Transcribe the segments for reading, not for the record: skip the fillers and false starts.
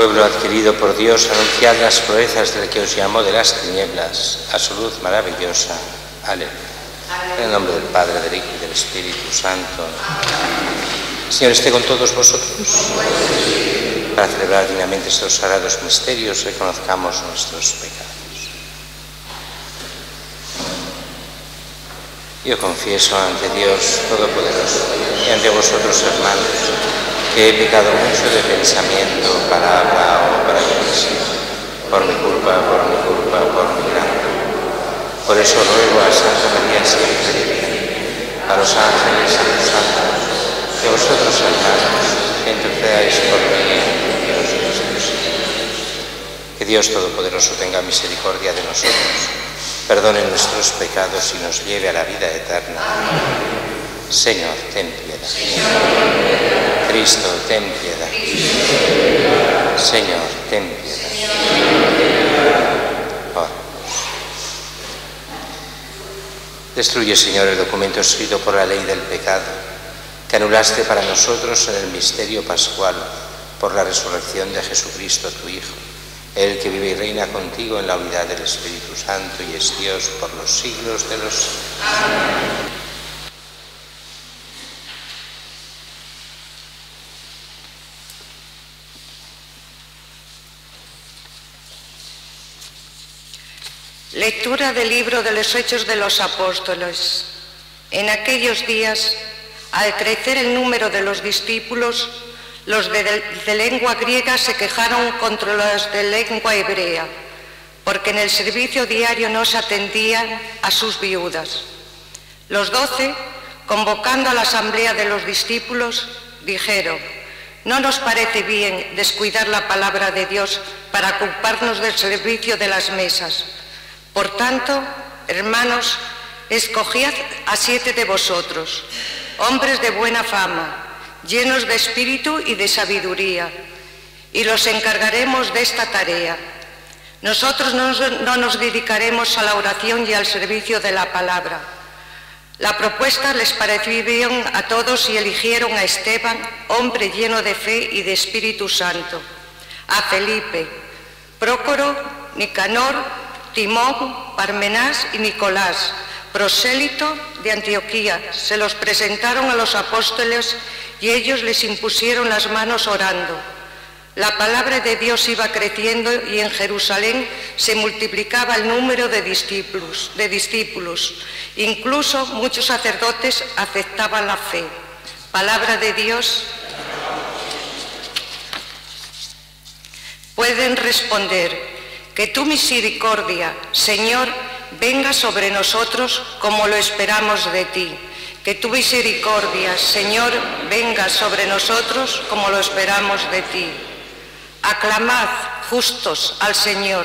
pueblo adquirido por Dios, anunciad las proezas del que os llamó de las tinieblas a su luz maravillosa. Aleluya. En el nombre del Padre, del Hijo y del Espíritu Santo. Señor, esté con todos vosotros. Para celebrar dignamente estos sagrados misterios, reconozcamos nuestros pecados. Yo confieso ante Dios Todopoderoso y ante vosotros, hermanos, que he pecado mucho de pensamiento, palabra, obra y omisión, por mi culpa, por mi gran culpa. Por eso ruego a Santa María siempre Virgen, a los ángeles y a los santos, que vosotros, hermanos, intercedáis por mí ante Dios nuestro Señor. Que Dios Todopoderoso tenga misericordia de nosotros, perdone nuestros pecados y nos lleve a la vida eterna. Señor, ten piedad. Cristo, ten piedad. Señor, ten piedad. Oramos. Destruye, Señor, el documento escrito por la ley del pecado, que anulaste para nosotros en el misterio pascual, por la resurrección de Jesucristo, tu Hijo, el que vive y reina contigo en la unidad del Espíritu Santo y es Dios por los siglos de los siglos. Amén. Lectura del libro de los Hechos de los Apóstoles. En aquellos días, al crecer el número de los discípulos, los de lengua griega se quejaron contra los de lengua hebrea, porque en el servicio diario no se atendían a sus viudas. Los 12, convocando a la asamblea de los discípulos, dijeron: no nos parece bien descuidar la palabra de Dios para ocuparnos del servicio de las mesas. Por tanto, hermanos, escogid a 7 de vosotros, hombres de buena fama, llenos de espíritu y de sabiduría, y los encargaremos de esta tarea. Nosotros no nos dedicaremos a la oración y al servicio de la palabra. La propuesta les pareció bien a todos y eligieron a Esteban, hombre lleno de fe y de Espíritu Santo, a Felipe, Prócoro, Nicanor, Timón, Parmenás y Nicolás, prosélito de Antioquía. Se los presentaron a los apóstoles y ellos les impusieron las manos orando. La palabra de Dios iba creciendo y en Jerusalén se multiplicaba el número de discípulos. Incluso muchos sacerdotes aceptaban la fe. Palabra de Dios. Pueden responder: que tu misericordia, Señor, venga sobre nosotros como lo esperamos de ti. Que tu misericordia, Señor, venga sobre nosotros como lo esperamos de ti. Aclamad, justos, al Señor,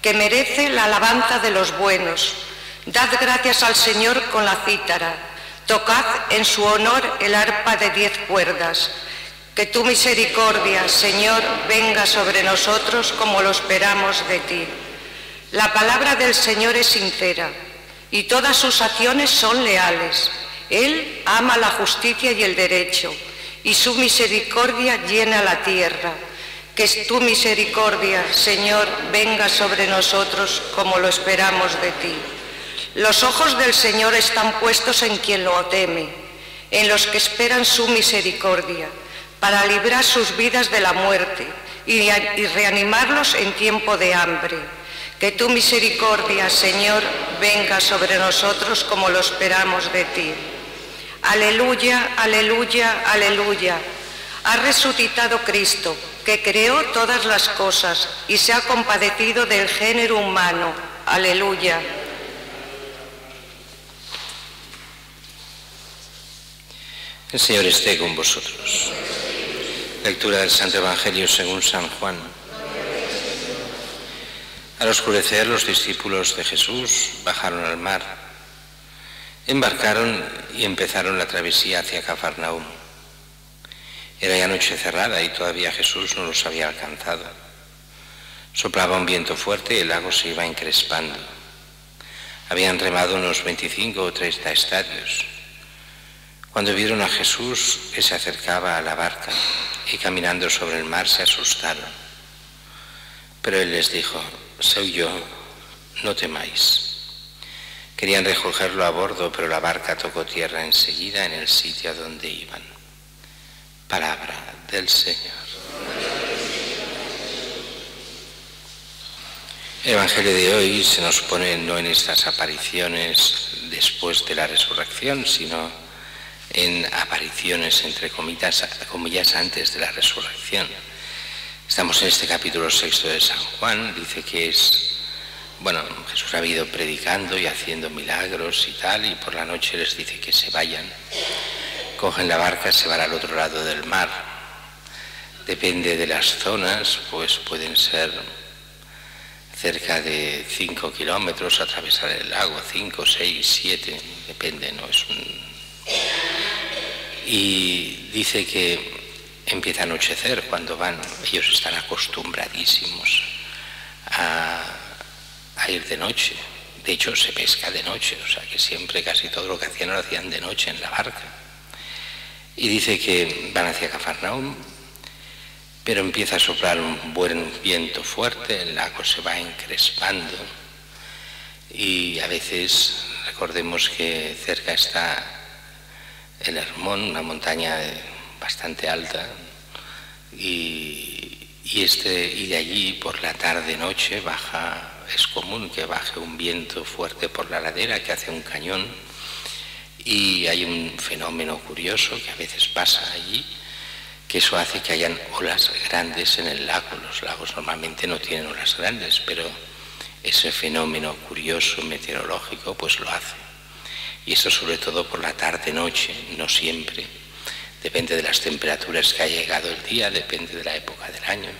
que merece la alabanza de los buenos. Dad gracias al Señor con la cítara. Tocad en su honor el arpa de 10 cuerdas. Que tu misericordia, Señor, venga sobre nosotros como lo esperamos de ti. La palabra del Señor es sincera y todas sus acciones son leales. Él ama la justicia y el derecho y su misericordia llena la tierra. Que tu misericordia, Señor, venga sobre nosotros como lo esperamos de ti. Los ojos del Señor están puestos en quien lo teme, en los que esperan su misericordia, para librar sus vidas de la muerte y reanimarlos en tiempo de hambre. Que tu misericordia, Señor, venga sobre nosotros como lo esperamos de ti. Aleluya, aleluya, aleluya. Ha resucitado Cristo, que creó todas las cosas y se ha compadecido del género humano. Aleluya. El Señor esté con vosotros. Lectura del Santo Evangelio según San Juan. Al oscurecer, los discípulos de Jesús bajaron al mar, embarcaron y empezaron la travesía hacia Cafarnaúm. Era ya noche cerrada y todavía Jesús no los había alcanzado. Soplaba un viento fuerte y el lago se iba encrespando. Habían remado unos 25 o 30 estadios. Cuando vieron a Jesús que se acercaba a la barca y caminando sobre el mar, se asustaron. Pero él les dijo: soy yo, no temáis. Querían recogerlo a bordo, pero la barca tocó tierra enseguida en el sitio a donde iban. Palabra del Señor. El Evangelio de hoy se nos pone no en estas apariciones después de la resurrección, sino en apariciones entre comillas antes de la resurrección. Estamos en este capítulo 6 de San Juan. Dice que Jesús ha ido predicando y haciendo milagros y tal, y por la noche les dice que se vayan. Cogen la barca, se van al otro lado del mar. Depende de las zonas, pues pueden ser cerca de 5 kilómetros, atravesar el lago, 5, 6, 7, depende, ¿no? Y dice que empieza a anochecer cuando van. Ellos están acostumbradísimos a ir de noche. De hecho, se pesca de noche, o sea que siempre casi todo lo que hacían lo hacían de noche en la barca. Y dice que van hacia Cafarnaúm, pero empieza a soplar un buen viento fuerte, el lago se va encrespando y a veces, recordemos que cerca está el Hermón, una montaña bastante alta, y de allí por la tarde-noche es común que baje un viento fuerte por la ladera que hace un cañón, y hay un fenómeno curioso que a veces pasa allí, que eso hace que hayan olas grandes en el lago. Los lagos normalmente no tienen olas grandes, pero ese fenómeno curioso meteorológico pues lo hace. Y eso sobre todo por la tarde-noche, no siempre. Depende de las temperaturas que ha llegado el día, depende de la época del año.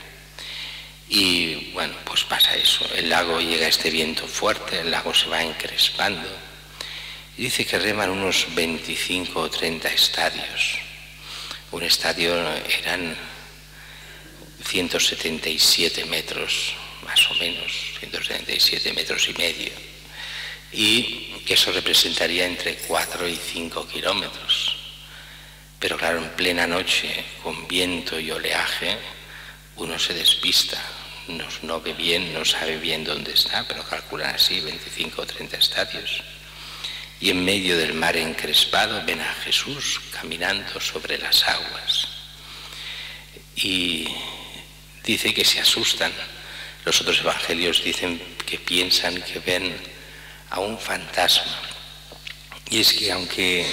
Y bueno, pues pasa eso. El lago llega este viento fuerte, el lago se va encrespando. Y dice que reman unos 25 o 30 estadios. Un estadio eran 177 metros, más o menos, 177 metros y medio. Y que eso representaría entre 4 y 5 kilómetros. Pero claro, en plena noche, con viento y oleaje, uno se despista, no ve bien, no sabe bien dónde está, pero calculan así 25 o 30 estadios. Y en medio del mar encrespado ven a Jesús caminando sobre las aguas. Y dice que se asustan. Los otros evangelios dicen que piensan que ven a un fantasma. Y es que aunque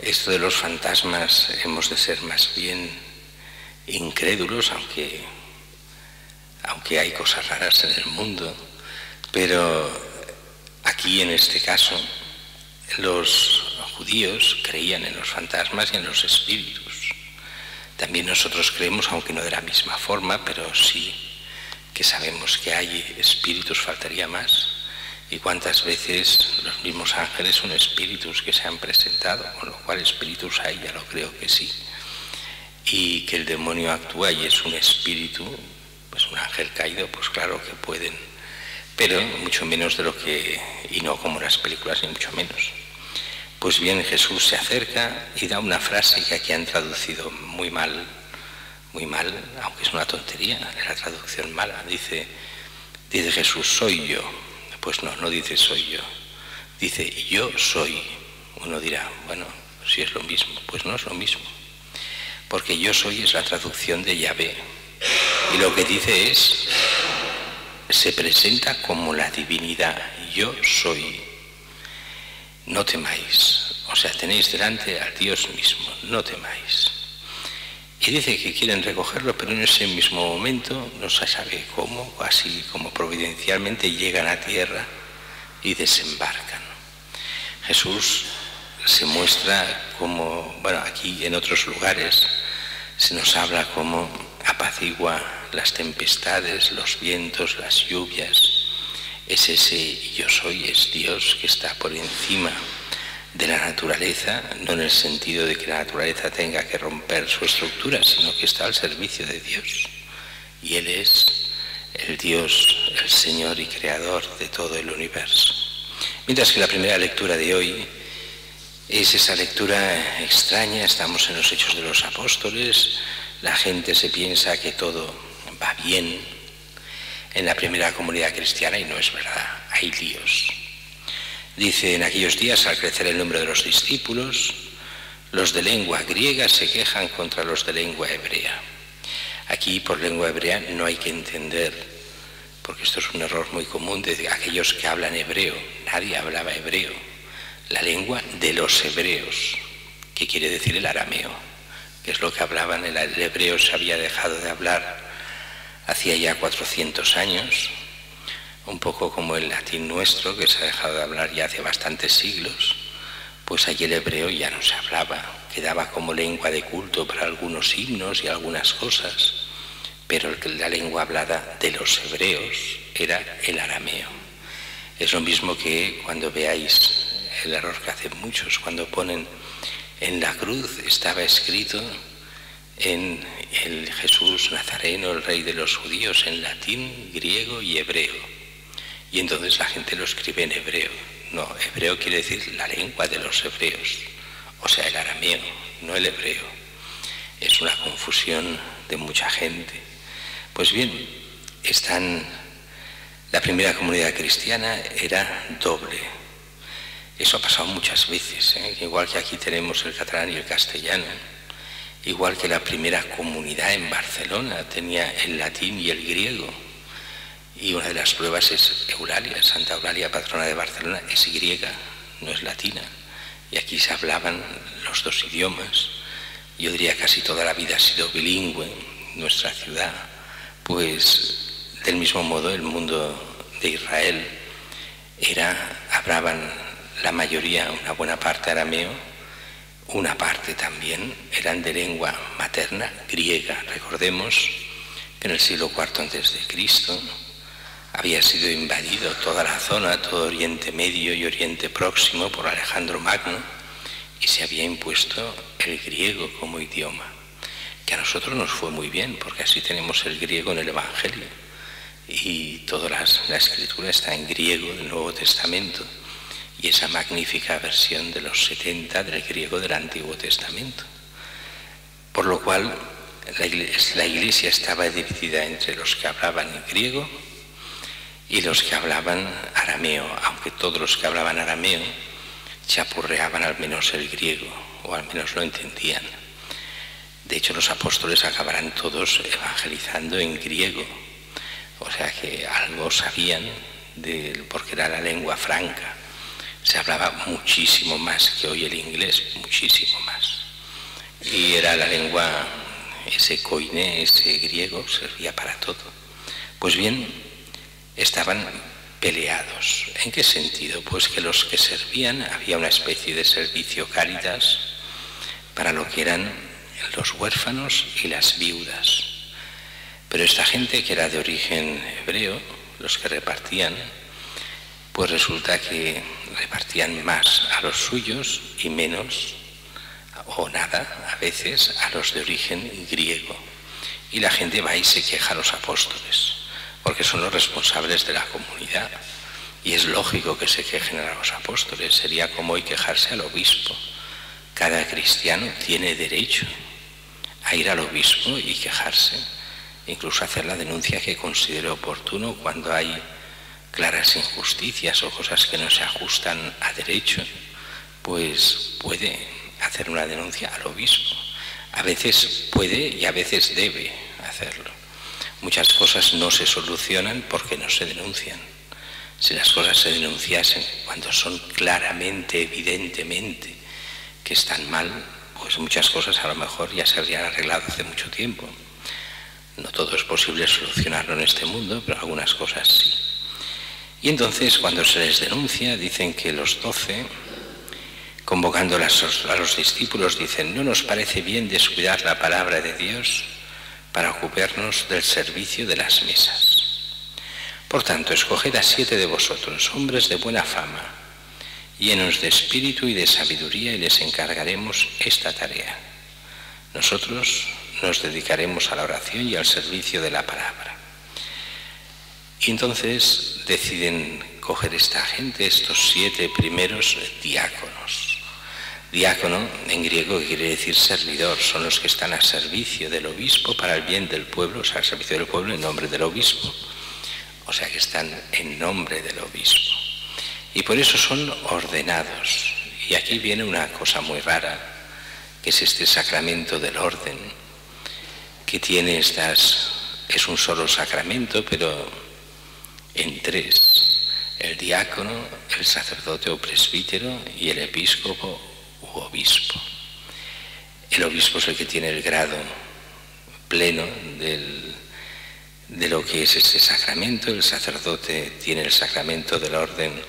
esto de los fantasmas hemos de ser más bien incrédulos, aunque hay cosas raras en el mundo, pero aquí en este caso los judíos creían en los fantasmas y en los espíritus. También nosotros creemos, aunque no de la misma forma, pero sí que sabemos que hay espíritus, faltaría más. Y cuántas veces los mismos ángeles son espíritus que se han presentado, con lo cual espíritus hay, ya lo creo que sí. Y que el demonio actúa y es un espíritu, pues un ángel caído, pues claro que pueden, pero mucho menos de lo que, y no como las películas, ni mucho menos. Pues bien, Jesús se acerca y da una frase que aquí han traducido muy mal, aunque es una tontería, la traducción mala. Dice Jesús, soy yo. Pues no dice soy yo, dice yo soy. Uno dirá, bueno, si es lo mismo, pues no es lo mismo, porque yo soy es la traducción de Yahvé, y lo que dice es, se presenta como la divinidad, yo soy, no temáis, o sea, tenéis delante al Dios mismo, no temáis. Y dice que quieren recogerlo, pero en ese mismo momento, no se sabe cómo, así como providencialmente, llegan a tierra y desembarcan. Jesús se muestra como, aquí en otros lugares se nos habla como apacigua las tempestades, los vientos, las lluvias. Es ese yo soy, es Dios que está por encima de la naturaleza, no en el sentido de que la naturaleza tenga que romper su estructura, sino que está al servicio de Dios. Y Él es el Dios, el Señor y Creador de todo el universo. Mientras que la primera lectura de hoy es esa lectura extraña, estamos en los Hechos de los Apóstoles, la gente se piensa que todo va bien, en la primera comunidad cristiana, y no es verdad, hay líos. Dice: en aquellos días, al crecer el número de los discípulos, los de lengua griega se quejan contra los de lengua hebrea. Aquí, por lengua hebrea, no hay que entender, porque esto es un error muy común de aquellos que hablan hebreo. Nadie hablaba hebreo. La lengua de los hebreos, que quiere decir el arameo, que es lo que hablaban. El hebreo se había dejado de hablar hacía ya 400 años, un poco como el latín nuestro, que se ha dejado de hablar ya hace bastantes siglos. Pues allí el hebreo ya no se hablaba, quedaba como lengua de culto para algunos himnos y algunas cosas, pero la lengua hablada de los hebreos era el arameo. Es lo mismo que cuando veáis el error que hacen muchos, cuando ponen en la cruz estaba escrito en el Jesús Nazareno, el rey de los judíos, en latín, griego y hebreo. Y entonces la gente lo escribe en hebreo. No, hebreo quiere decir la lengua de los hebreos, o sea, el arameo, no el hebreo. Es una confusión de mucha gente. Pues bien, la primera comunidad cristiana era doble. Eso ha pasado muchas veces, igual que aquí tenemos el catalán y el castellano, igual que la primera comunidad en Barcelona tenía el latín y el griego. Y una de las pruebas es Eulalia, Santa Eulalia, patrona de Barcelona, es griega, no es latina. Y aquí se hablaban los dos idiomas. Yo diría casi toda la vida ha sido bilingüe nuestra ciudad. Pues del mismo modo el mundo de Israel hablaban la mayoría, una buena parte arameo, una parte también eran de lengua materna griega. Recordemos que en el siglo IV a.C., había sido invadido toda la zona, todo Oriente Medio y Oriente Próximo por Alejandro Magno, y se había impuesto el griego como idioma, que a nosotros nos fue muy bien, porque así tenemos el griego en el Evangelio, y toda la escritura está en griego del Nuevo Testamento, y esa magnífica versión de los 70 del griego del Antiguo Testamento. Por lo cual la Iglesia estaba dividida entre los que hablaban griego y los que hablaban arameo, aunque todos los que hablaban arameo chapurreaban al menos el griego, o al menos lo entendían. De hecho, los apóstoles acabarán todos evangelizando en griego, o sea que algo sabían, porque era la lengua franca. Se hablaba muchísimo más que hoy el inglés, muchísimo más. Y era la lengua, ese koiné, ese griego, servía para todo. Pues bien, estaban peleados. ¿En qué sentido? Pues que los que servían, había una especie de servicio cáritas para lo que eran los huérfanos y las viudas. Pero esta gente que era de origen hebreo, los que repartían, pues resulta que repartían más a los suyos y menos, o nada, a veces, a los de origen griego. Y la gente va y se queja a los apóstoles, porque son los responsables de la comunidad. Y es lógico que se quejen a los apóstoles, sería como hoy quejarse al obispo. Cada cristiano tiene derecho a ir al obispo y quejarse, incluso hacer la denuncia que considere oportuno cuando hay claras injusticias o cosas que no se ajustan a derecho, pues puede hacer una denuncia al obispo. A veces puede y a veces debe hacerlo. Muchas cosas no se solucionan porque no se denuncian. Si las cosas se denunciasen cuando son claramente, evidentemente que están mal, pues muchas cosas a lo mejor ya se habrían arreglado hace mucho tiempo. No todo es posible solucionarlo en este mundo, pero algunas cosas sí. Y entonces, cuando se les denuncia, dicen que los 12, convocando a los discípulos, dicen: no nos parece bien descuidar la palabra de Dios para ocuparnos del servicio de las mesas. Por tanto, escoged a 7 de vosotros, hombres de buena fama, llenos de espíritu y de sabiduría, y les encargaremos esta tarea. Nosotros nos dedicaremos a la oración y al servicio de la palabra. Y entonces deciden coger esta gente, estos 7 primeros diáconos. Diácono en griego quiere decir servidor, son los que están a servicio del obispo para el bien del pueblo, o sea, al servicio del pueblo en nombre del obispo. o sea que están en nombre del obispo. Y por eso son ordenados. Y aquí viene una cosa muy rara, que es este sacramento del orden, que tiene es un solo sacramento, pero en tres: el diácono, el sacerdote o presbítero y el episcopo u obispo. El obispo es el que tiene el grado pleno de lo que es este sacramento. El sacerdote tiene el sacramento del orden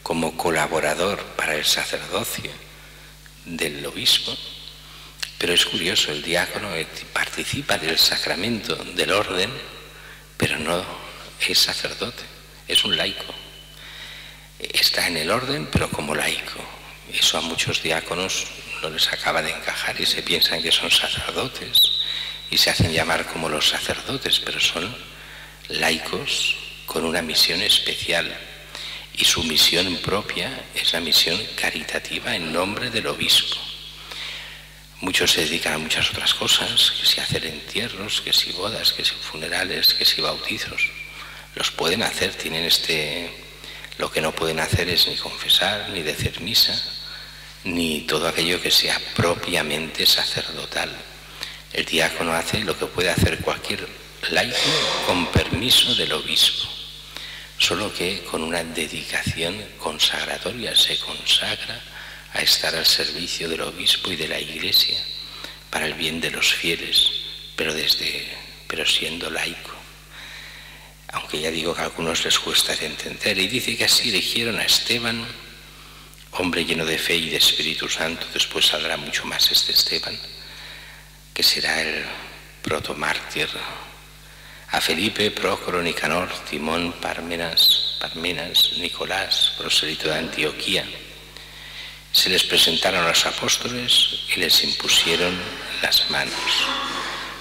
como colaborador para el sacerdocio del obispo. Pero es curioso, el diácono participa del sacramento del orden, pero no es sacerdote, es un laico. Está en el orden, pero como laico. Eso a muchos diáconos no les acaba de encajar y se piensan que son sacerdotes y se hacen llamar como los sacerdotes, pero son laicos con una misión especial, y su misión propia es la misión caritativa en nombre del obispo. Muchos se dedican a muchas otras cosas, que si hacer entierros, que si bodas, que si funerales, que si bautizos. Los pueden hacer, tienen lo que no pueden hacer es ni confesar, ni decir misa, ni todo aquello que sea propiamente sacerdotal. El diácono hace lo que puede hacer cualquier laico con permiso del obispo, solo que con una dedicación consagratoria se consagra a estar al servicio del obispo y de la Iglesia para el bien de los fieles, pero siendo laico. Aunque ya digo que a algunos les cuesta de entender, y dice que así eligieron a Esteban, hombre lleno de fe y de Espíritu Santo. Después saldrá mucho más este Esteban, que será el protomártir. A Felipe, Prócoro, Nicanor, Timón, Parmenas, Nicolás, prosélito de Antioquía. Se les presentaron a los apóstoles y les impusieron las manos.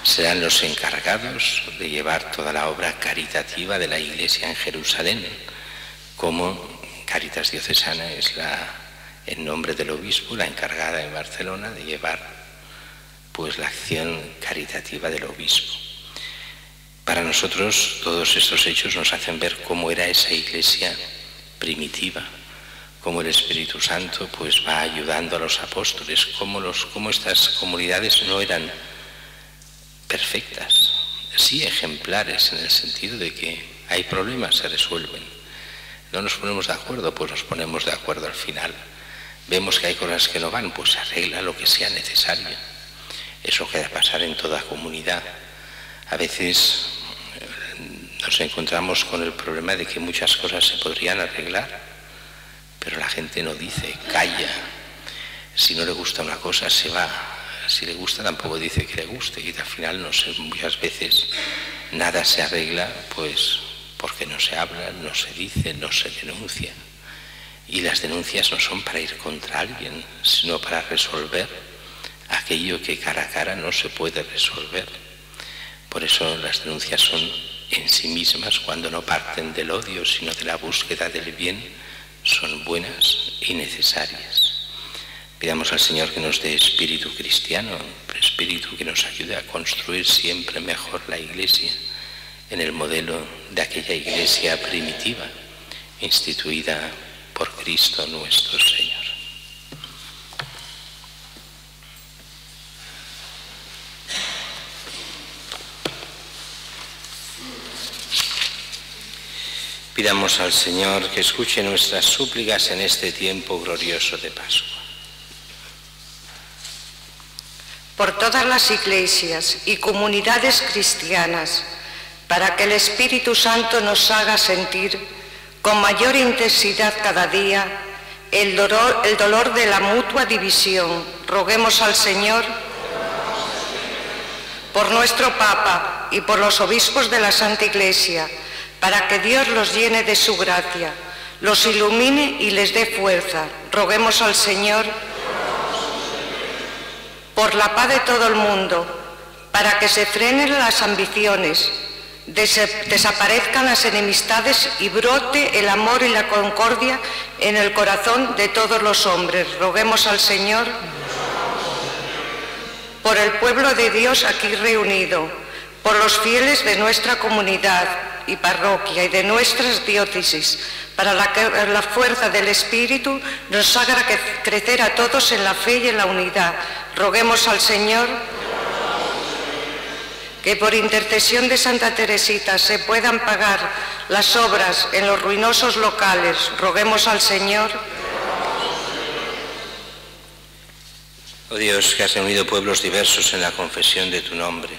Serán los encargados de llevar toda la obra caritativa de la Iglesia en Jerusalén, como Cáritas Diocesana es en nombre del obispo, la encargada en Barcelona de llevar pues la acción caritativa del obispo. Para nosotros todos estos hechos nos hacen ver cómo era esa Iglesia primitiva, cómo el Espíritu Santo pues va ayudando a los apóstoles, cómo estas comunidades no eran perfectas, sí ejemplares, en el sentido de que hay problemas, se resuelven. No nos ponemos de acuerdo, pues nos ponemos de acuerdo al final. Vemos que hay cosas que no van, pues se arregla lo que sea necesario. Eso queda pasar en toda comunidad. A veces nos encontramos con el problema de que muchas cosas se podrían arreglar, pero la gente no dice, calla. Si no le gusta una cosa, se va. Si le gusta, tampoco dice que le guste. Y al final, no sé, muchas veces nada se arregla, pues porque no se habla, no se dice, no se denuncia. Y las denuncias no son para ir contra alguien, sino para resolver aquello que cara a cara no se puede resolver. Por eso las denuncias son en sí mismas, cuando no parten del odio, sino de la búsqueda del bien, son buenas y necesarias. Pidamos al Señor que nos dé espíritu cristiano, espíritu que nos ayude a construir siempre mejor la Iglesia en el modelo de aquella Iglesia primitiva, instituida por Cristo nuestro Señor. Pidamos al Señor que escuche nuestras súplicas en este tiempo glorioso de Pascua. Por todas las iglesias y comunidades cristianas, para que el Espíritu Santo nos haga sentir con mayor intensidad cada día el dolor de la mutua división, roguemos al Señor. Por nuestro Papa y por los obispos de la Santa Iglesia, para que Dios los llene de su gracia, los ilumine y les dé fuerza, roguemos al Señor. Por la paz de todo el mundo, para que se frenen las ambiciones, desaparezcan las enemistades y brote el amor y la concordia en el corazón de todos los hombres. Roguemos al Señor. Por el pueblo de Dios aquí reunido, por los fieles de nuestra comunidad y parroquia y de nuestras diócesis, para que la fuerza del Espíritu nos haga crecer a todos en la fe y en la unidad. Roguemos al Señor que por intercesión de Santa Teresita se puedan pagar las obras en los ruinosos locales. Roguemos al Señor. Oh Dios, que has reunido pueblos diversos en la confesión de tu nombre,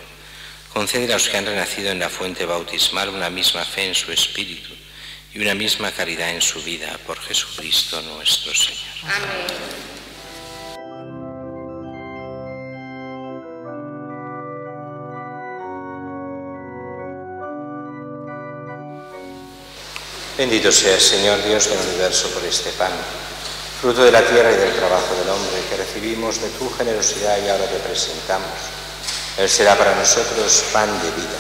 concede a los que han renacido en la fuente bautismal una misma fe en su espíritu y una misma caridad en su vida, por Jesucristo nuestro Señor. Amén. Bendito seas, Señor Dios del universo, por este pan, fruto de la tierra y del trabajo del hombre, que recibimos de tu generosidad y ahora te presentamos. Él será para nosotros pan de vida.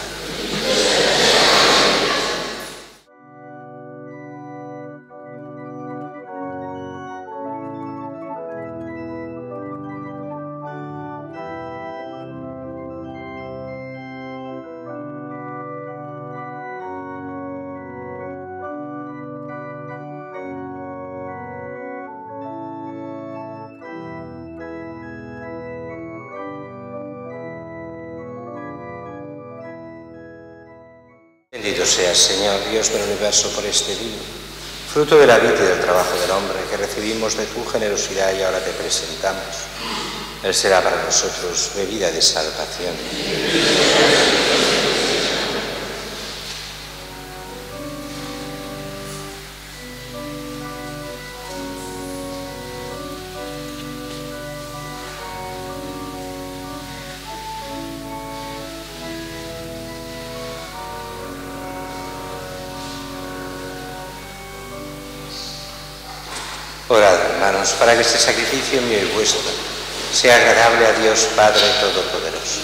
Bendito seas, Señor Dios del universo, por este vino, fruto de la vida y del trabajo del hombre, que recibimos de tu generosidad y ahora te presentamos. Él será para nosotros bebida de salvación. Orad, hermanos, para que este sacrificio mío y vuestro sea agradable a Dios Padre Todopoderoso.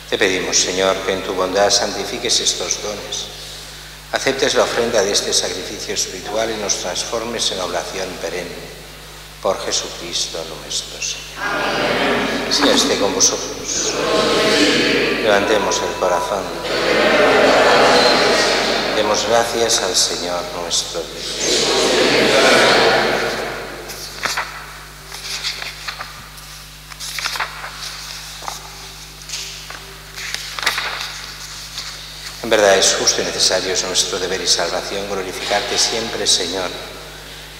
Te pedimos, Señor, que en tu bondad santifiques estos dones, aceptes la ofrenda de este sacrificio espiritual y nos transformes en oblación perenne. Por Jesucristo nuestro Señor. Amén. Sea esté con vosotros. Levantemos el corazón. Demos gracias al Señor nuestro Dios. En verdad es justo y necesario, es nuestro deber y salvación glorificarte siempre, Señor,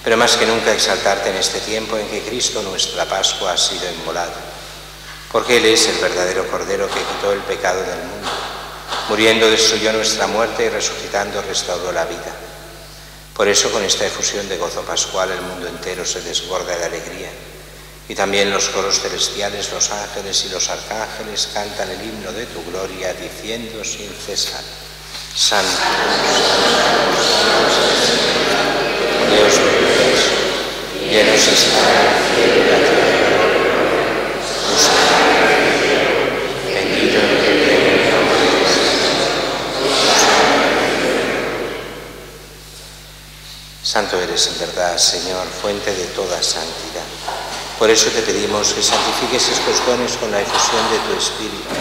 pero más que nunca exaltarte en este tiempo en que Cristo, nuestra Pascua, ha sido inmolado, porque Él es el verdadero Cordero que quitó el pecado del mundo, muriendo destruyó nuestra muerte y resucitando restauró la vida. Por eso, con esta efusión de gozo pascual, el mundo entero se desborda de alegría, y también los coros celestiales, los ángeles y los arcángeles cantan el himno de tu gloria, diciendo sin cesar: Santo, Santo, Santo, Dios del universo, llenos está el cielo y la tierra. Bendito el que viene en nombre de Jesús. Santo eres en verdad, Señor, fuente de toda santidad. Por eso te pedimos que santifiques estos dones con la efusión de tu Espíritu,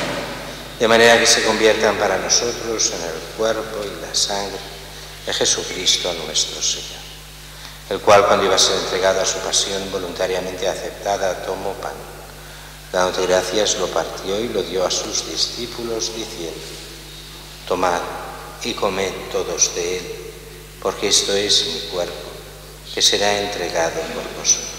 de manera que se conviertan para nosotros en el cuerpo y la sangre de Jesucristo nuestro Señor, el cual, cuando iba a ser entregado a su pasión voluntariamente aceptada, tomó pan. Dándote gracias, lo partió y lo dio a sus discípulos, diciendo: Tomad y comed todos de él, porque esto es mi cuerpo, que será entregado por vosotros.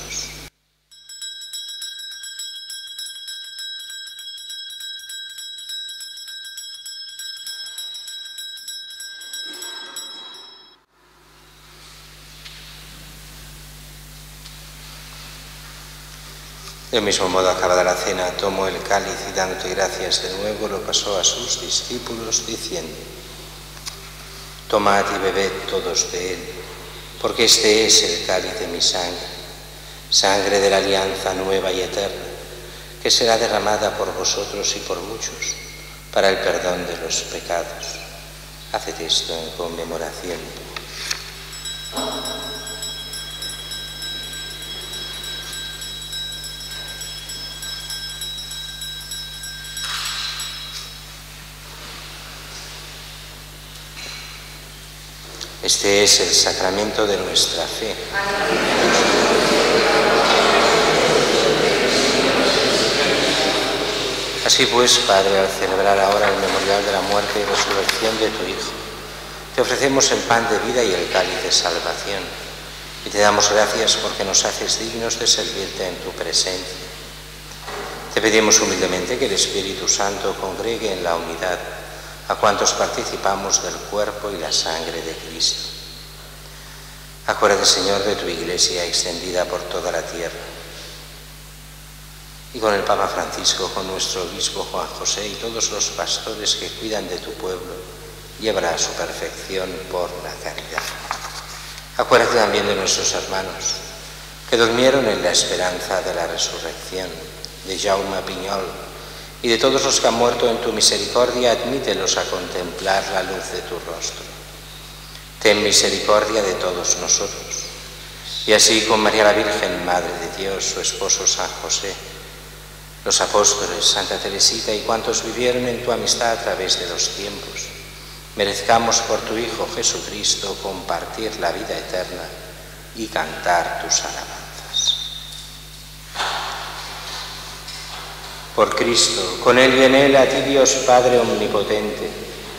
Del mismo modo, acabada la cena, tomó el cáliz y, dándote gracias de nuevo, lo pasó a sus discípulos, diciendo: Tomad y bebed todos de él, porque este es el cáliz de mi sangre, sangre de la alianza nueva y eterna, que será derramada por vosotros y por muchos, para el perdón de los pecados. Haced esto en conmemoración. Este es el sacramento de nuestra fe. Así pues, Padre, al celebrar ahora el memorial de la muerte y resurrección de tu Hijo, te ofrecemos el pan de vida y el cáliz de salvación, y te damos gracias porque nos haces dignos de servirte en tu presencia. Te pedimos humildemente que el Espíritu Santo congregue en la unidad a cuantos participamos del cuerpo y la sangre de Cristo. Acuérdate, Señor, de tu Iglesia extendida por toda la tierra, y con el Papa Francisco, con nuestro obispo Juan José y todos los pastores que cuidan de tu pueblo, llévala a su perfección por la caridad. Acuérdate también de nuestros hermanos que durmieron en la esperanza de la resurrección, de Jaume Piñol y de todos los que han muerto en tu misericordia, admítelos a contemplar la luz de tu rostro. Ten misericordia de todos nosotros, y así con María la Virgen, Madre de Dios, su esposo San José, los apóstoles, Santa Teresita y cuantos vivieron en tu amistad a través de los tiempos, merezcamos por tu Hijo Jesucristo compartir la vida eterna y cantar tus alabanzas. Por Cristo, con Él y en Él, a ti Dios Padre Omnipotente,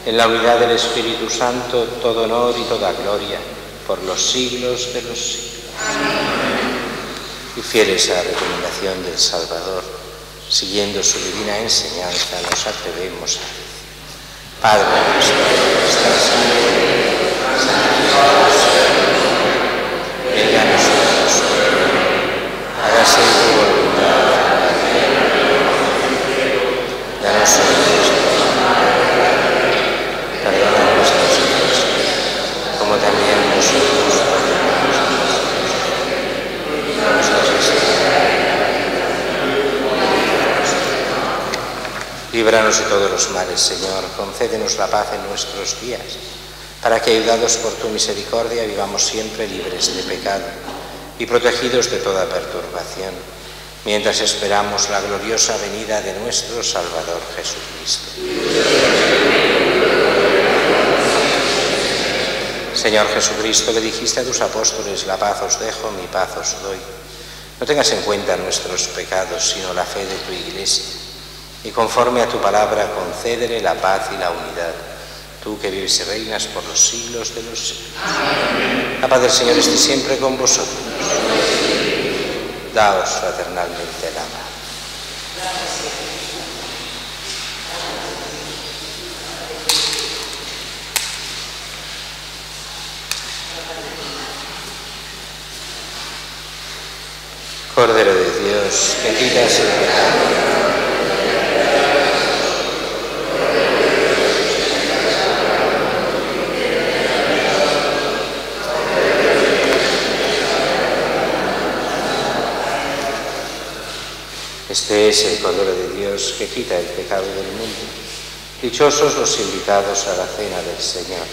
en la unidad del Espíritu Santo, todo honor y toda gloria, por los siglos de los siglos. Y fieles a la recomendación del Salvador, siguiendo su divina enseñanza, nos atrevemos a decir: Padre nuestro que estás en el cielo, santificado sea tu nombre, venga a nosotros tu reino, hágase tu voluntad en la tierra como en el cielo. Danos hoy nuestro pan cada día, perdona nuestras ofensas, como también nosotros perdonamos a nuestros ofensores, y no nos dejes caer. Líbranos de todos los males, Señor, concédenos la paz en nuestros días, para que, ayudados por tu misericordia, vivamos siempre libres de pecado y protegidos de toda perturbación, mientras esperamos la gloriosa venida de nuestro Salvador Jesucristo. Señor Jesucristo, que dijiste a tus apóstoles: la paz os dejo, mi paz os doy, no tengas en cuenta nuestros pecados, sino la fe de tu Iglesia, y conforme a tu palabra concédele la paz y la unidad, tú que vives y reinas por los siglos de los siglos. Amén. La paz del Señor esté siempre con vosotros. Daos fraternalmente la mano. Cordero de Dios, que quitas el pecado. Este es el Cordero de Dios que quita el pecado del mundo. Dichosos los invitados a la cena del Señor.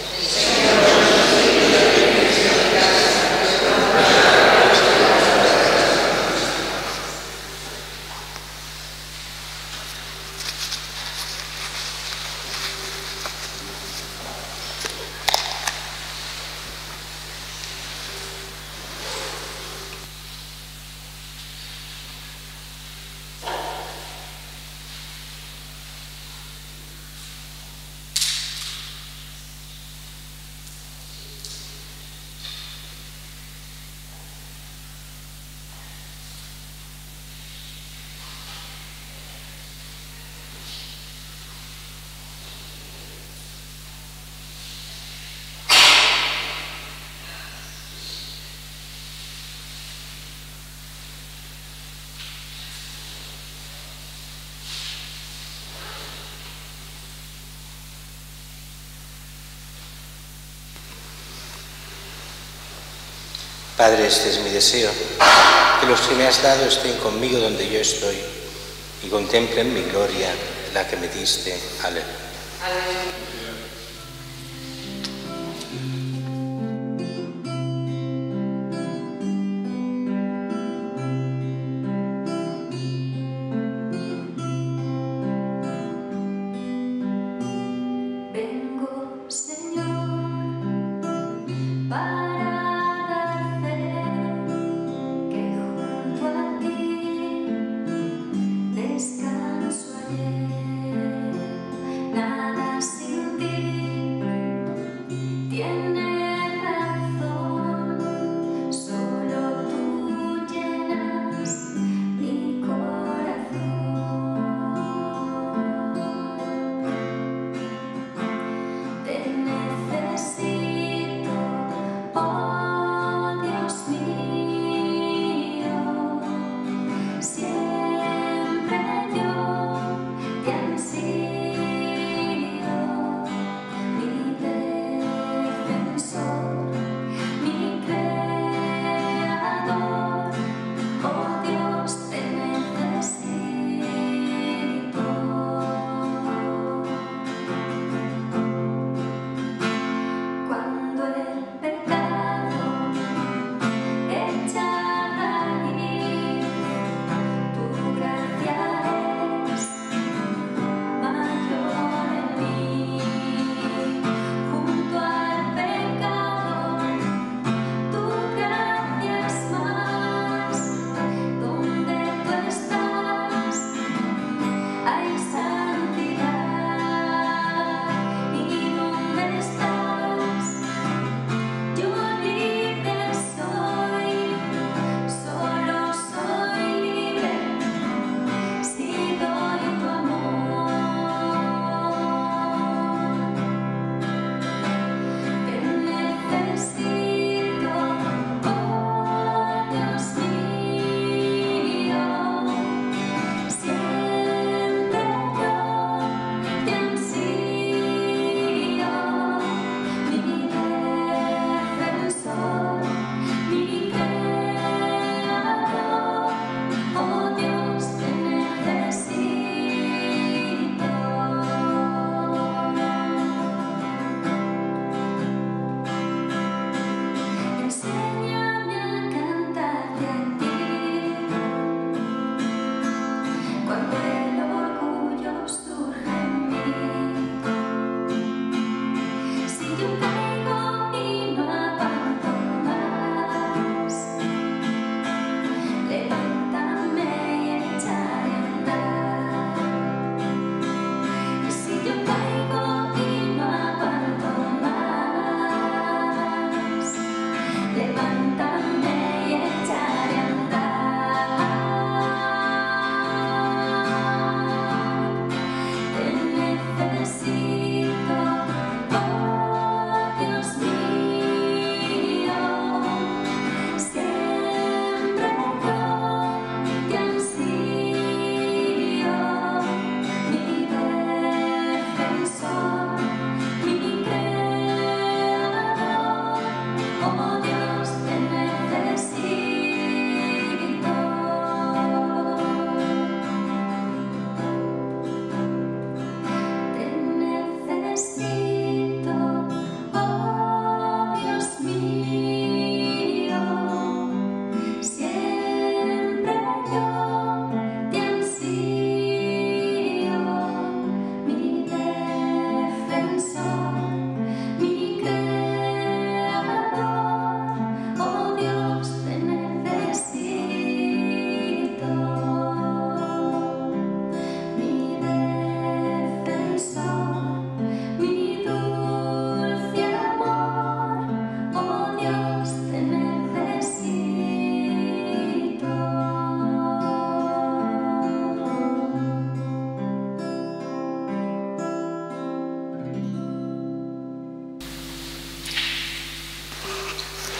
Padre, este es mi deseo, que los que me has dado estén conmigo donde yo estoy y contemplen mi gloria, la que me diste. Aleluya.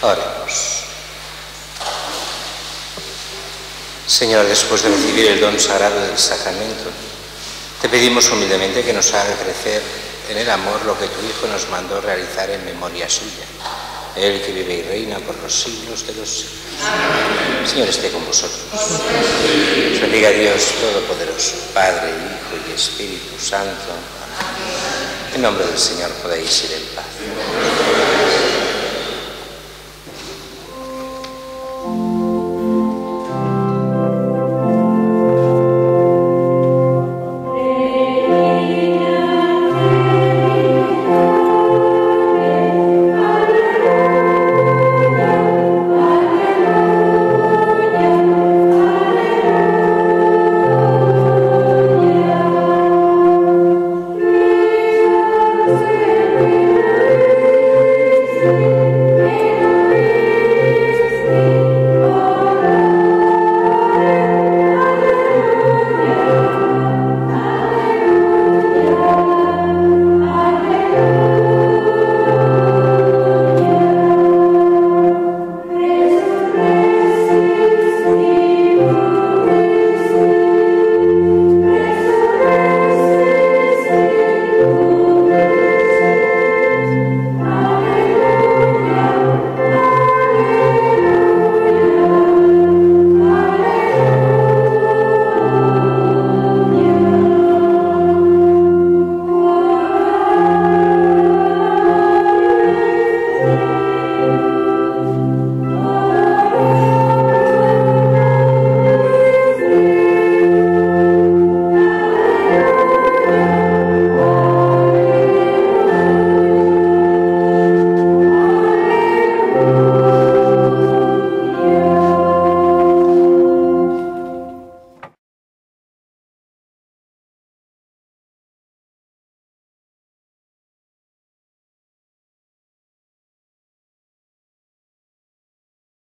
Oremos. Señor, después de recibir el don sagrado del sacramento, te pedimos humildemente que nos haga crecer en el amor lo que tu Hijo nos mandó realizar en memoria suya. Él que vive y reina por los siglos de los siglos. Señor, esté con vosotros. Os bendiga Dios Todopoderoso, Padre, Hijo y Espíritu Santo. En nombre del Señor podéis ir en paz.